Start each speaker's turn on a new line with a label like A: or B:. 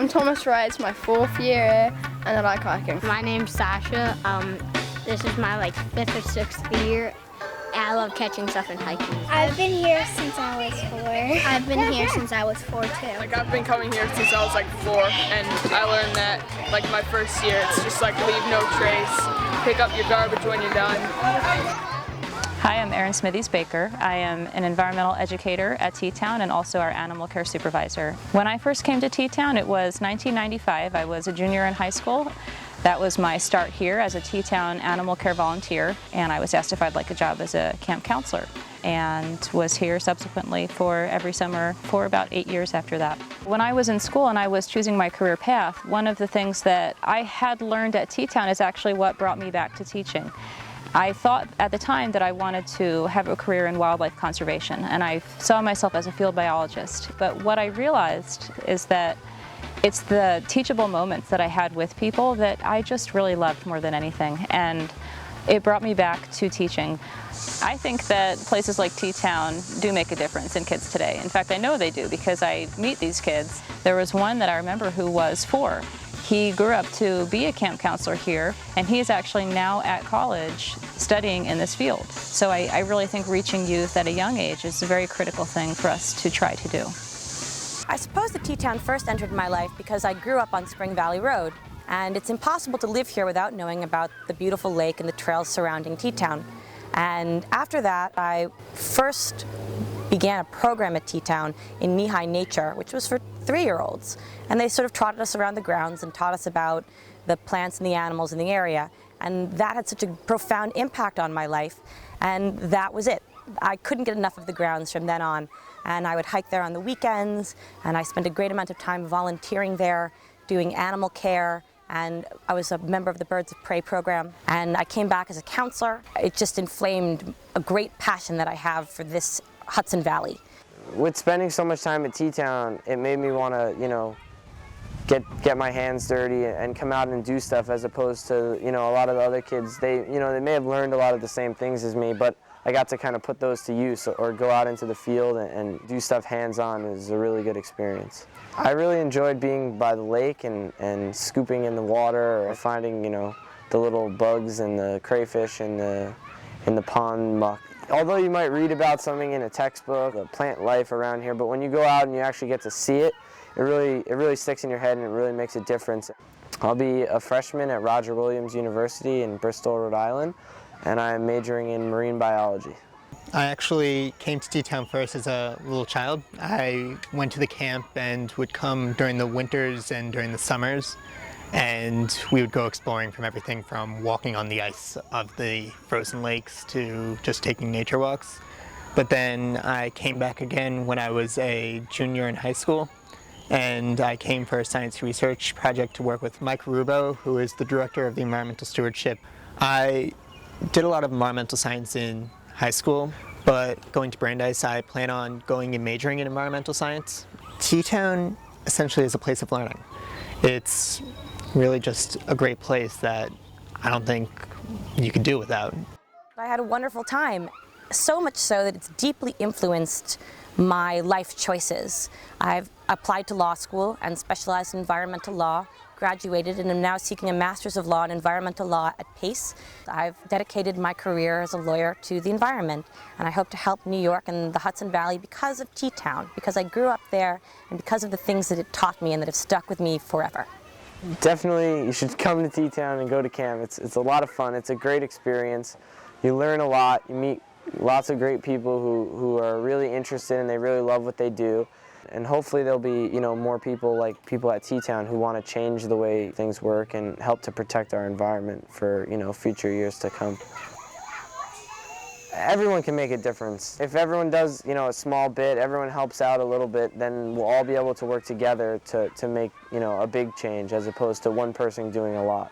A: I'm Thomas Ray, it's my 4th year and I like hiking.
B: My name's Sasha. This is my 5th or 6th year. I love catching stuff and hiking.
C: I've been here since I was 4.
D: I've been here since I was 4 too.
E: I've been coming here since I was 4, and I learned that my first year, it's just leave no trace, pick up your garbage when you're done.
F: Hi, I'm Erin Smithies-Baker. I am an environmental educator at Teatown and also our animal care supervisor. When I first came to Teatown, it was 1995. I was a junior in high school. That was my start here as a Teatown animal care volunteer, and I was asked if I'd like a job as a camp counselor, and was here subsequently for every summer for about 8 years after that. When I was in school and I was choosing my career path, one of the things that I had learned at Teatown is actually what brought me back to teaching. I thought at the time that I wanted to have a career in wildlife conservation, and I saw myself as a field biologist. But what I realized is that it's the teachable moments that I had with people that I just really loved more than anything, and it brought me back to teaching. I think that places like Teatown do make a difference in kids today. In fact, I know they do because I meet these kids. There was one that I remember who was 4. He grew up to be a camp counselor here, and he is actually now at college studying in this field. So I really think reaching youth at a young age is a very critical thing for us to try to do.
G: I suppose that Teatown first entered my life because I grew up on Spring Valley Road, and it's impossible to live here without knowing about the beautiful lake and the trails surrounding Teatown. And after that, I first began a program at Teatown in knee-high nature, which was for 3-year-olds. And they sort of trotted us around the grounds and taught us about the plants and the animals in the area. And that had such a profound impact on my life, and that was it. I couldn't get enough of the grounds from then on, and I would hike there on the weekends, and I spent a great amount of time volunteering there, doing animal care, and I was a member of the Birds of Prey program, and I came back as a counselor. It just inflamed a great passion that I have for this Hudson Valley.
H: With spending so much time at Teatown, it made me want to, get my hands dirty and come out and do stuff, as opposed to, a lot of the other kids. They may have learned a lot of the same things as me, but I got to kind of put those to use, or go out into the field and do stuff hands-on. Is a really good experience. I really enjoyed being by the lake and scooping in the water, or finding, the little bugs and the crayfish in the pond muck. Although you might read about something in a textbook, the plant life around here, but when you go out and you actually get to see it, it really sticks in your head and it really makes a difference. I'll be a freshman at Roger Williams University in Bristol, Rhode Island, and I'm majoring in marine biology.
I: I actually came to Teatown first as a little child. I went to the camp and would come during the winters and during the summers, and we would go exploring from everything from walking on the ice of the frozen lakes to just taking nature walks. But then I came back again when I was a junior in high school, and I came for a science research project to work with Mike Rubo, who is the director of the environmental stewardship. I did a lot of environmental science in high school, but going to Brandeis, I plan on going and majoring in environmental science. Teatown essentially is a place of learning. It's really just a great place that I don't think you could do without.
G: I had a wonderful time, so much so that it's deeply influenced my life choices. I've applied to law school and specialized in environmental law, graduated, and am now seeking a Master's of Law in Environmental Law at Pace. I've dedicated my career as a lawyer to the environment, and I hope to help New York and the Hudson Valley because of Teatown, because I grew up there, and because of the things that it taught me and that have stuck with me forever.
H: Definitely, you should come to Teatown and go to camp. It's a lot of fun. It's a great experience. You learn a lot. You meet lots of great people who are really interested and they really love what they do. And hopefully there'll be, more people like people at Teatown who want to change the way things work and help to protect our environment for, future years to come. Everyone can make a difference. If everyone does, a small bit, everyone helps out a little bit, then we'll all be able to work together to make, a big change as opposed to one person doing a lot.